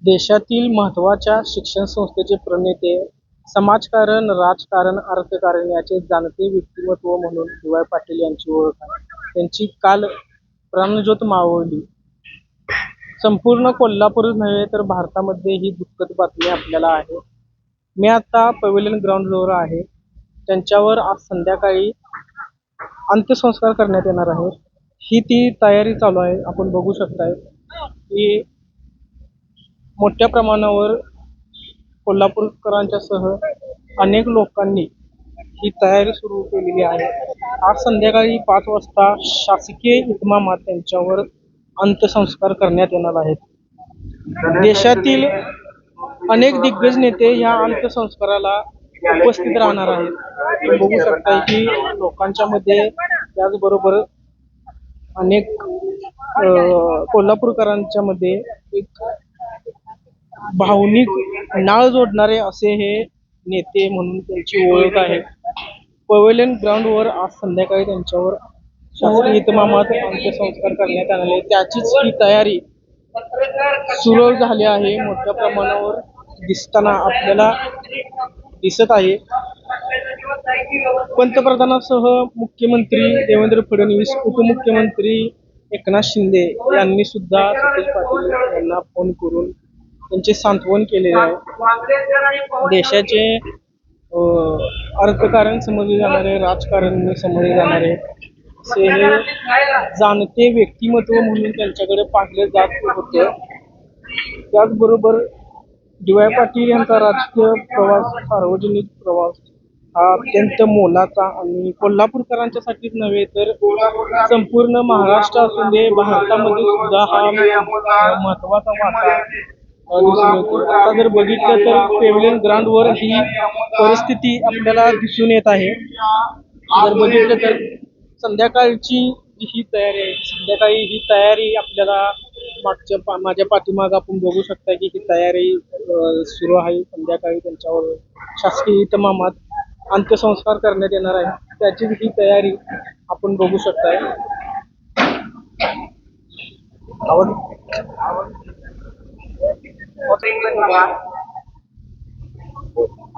देशातील महत्त्वाच्या शिक्षण संस्थेचे प्रणेते, समाजकारण, राजकारण, अर्थकारण याचे जाणते व्यक्तिमत्व म्हणून डी.वाय. पाटील यांची ओळख आहे. त्यांची काल प्राणज्योत मावळली. संपूर्ण कोल्हापूरच नव्हे तर भारतामध्ये ही दुःखद बातमी आपल्याला आहे. मी आता पवेलियन ग्राउंडजवळ आहे. त्यांच्यावर आज संध्याकाळी अंत्यसंस्कार करण्यात येणार आहे. ही ती तयारी चालू आहे. आपण बघू शकताय की मोठ्या प्रमाणावर कोल्हापूरकरांच्यासह अनेक लोकांनी ही तयारी सुरू केलेली आहे. आज संध्याकाळी 5 वाजता शासकीय इतमामात त्यांच्यावर अंत्यसंस्कार करण्यात येणार आहेत. देशातील अनेक दिग्गज नेते ह्या अंत्यसंस्काराला उपस्थित राहणार आहेत. तुम्ही बघू शकता की लोकांच्या मध्ये त्याचबरोबर अनेक कोल्हापूरकरांच्या मध्ये एक भावनिक नाळ जोडणारे असे हे नेते म्हणून त्यांची ओळख आहे. पवेलियन ग्राउंडवर आज संध्याकाळी त्यांच्यावर शासकीय इतमामात अंत्यसंस्कार करण्यात आले. त्याचीच ही तयारी सुरू झाली आहे. मोठ्या प्रमाणावर दिसताना आपल्याला दिसत आहे. पंतप्रधानांसह मुख्यमंत्री देवेंद्र फडणवीस, उपमुख्यमंत्री एकनाथ शिंदे यांनी सुद्धा सतेज पाटील यांना फोन करून त्यांचे सांत्वन केलेले आहे. देशाचे अर्थकारण समजले जाणारे, राजकारण समजले जाणारे असे हे जाणते व्यक्तिमत्व म्हणून त्यांच्याकडे पाहिले जात होते. त्याचबरोबर डी.वाय. पाटील यांचा राजकीय प्रवास, सार्वजनिक प्रवास हा अत्यंत मोलाचा आणि कोल्हापूरकरांच्यासाठीच नव्हे तर संपूर्ण महाराष्ट्र असून दे, भारतामध्ये सुद्धा हा महत्वाचा वाटा दिसून येतो. आता जर बघितलं तर पवेलियन ग्राउंडवर ही परिस्थिती आपल्याला दिसून येत आहे. जर बघितलं तर संध्याकाळची ही तयारी आहे. संध्याकाळी ही तयारी आपल्याला माझ्या पाठीमाग आपण बघू शकता की ही तयारी सुरू आहे. संध्याकाळी त्यांच्यावर शासकीय इतमामात अंत्यसंस्कार करण्यात येणार आहे. त्याची ही तयारी आपण बघू शकताय.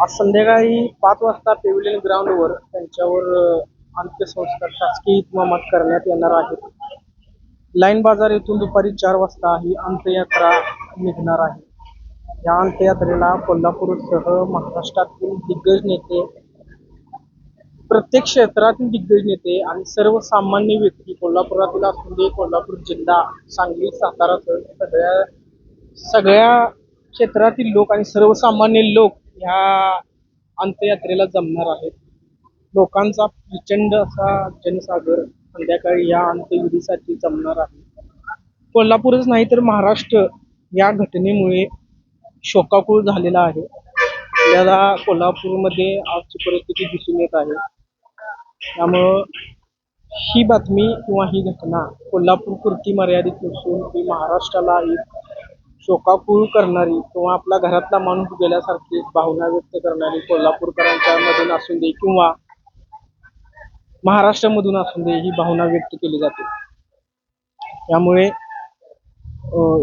आज संध्याकाळी 5 वाजता पवेलियन ग्राउंडवर त्यांच्यावर अंत्यसंस्कार शासकीय इतमामात करण्यात येणार आहेत. लाईन बाजार येथून दुपारी 4 वाजता ही अंत्ययात्रा निघणार आहे. या अंत्ययात्रेला कोल्हापूरसह महाराष्ट्रातील दिग्गज नेते, प्रत्येक क्षेत्रातील दिग्गज नेते आणि सर्वसामान्य व्यक्ती, कोल्हापुरातील असून दे, कोल्हापूर जिल्हा, सांगली, सातारा सगळ्या क्षेत्रातील लोक आणि सर्वसामान्य लोक ह्या अंत्ययात्रेला जमणार आहेत. लोकांचा प्रचंड असा जनसागर संध्याकाळी या अंत्यविधीसाठी जमणार आहे. कोल्हापूरच नाही तर महाराष्ट्र या घटनेमुळे शोकाकुळ झालेला आहे. याला कोल्हापूरमध्ये आजची परिस्थिती दिसून येत आहे. त्यामुळं ही बातमी किंवा ही घटना कोल्हापूरपुरती मर्यादित नसून ती महाराष्ट्राला एक शोकाकुळ करणारी किंवा आपला घरातला माणूस गेल्यासारखी भावना व्यक्त करणारी कोल्हापूरकरांच्या मधून असून दे किंवा महाराष्ट्रामधून असून दे ही भावना व्यक्त केली जाते. त्यामुळे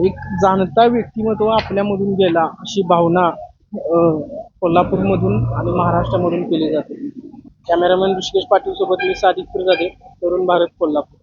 एक जाणता व्यक्तिमत्व आपल्यामधून गेला अशी भावना कोल्हापूरमधून आणि महाराष्ट्रामधून केली जाते. कॅमेरामॅन ऋषिकेश पाटील सोबत मी सादिक फिरजादे, तरुण भारत, कोल्हापूर.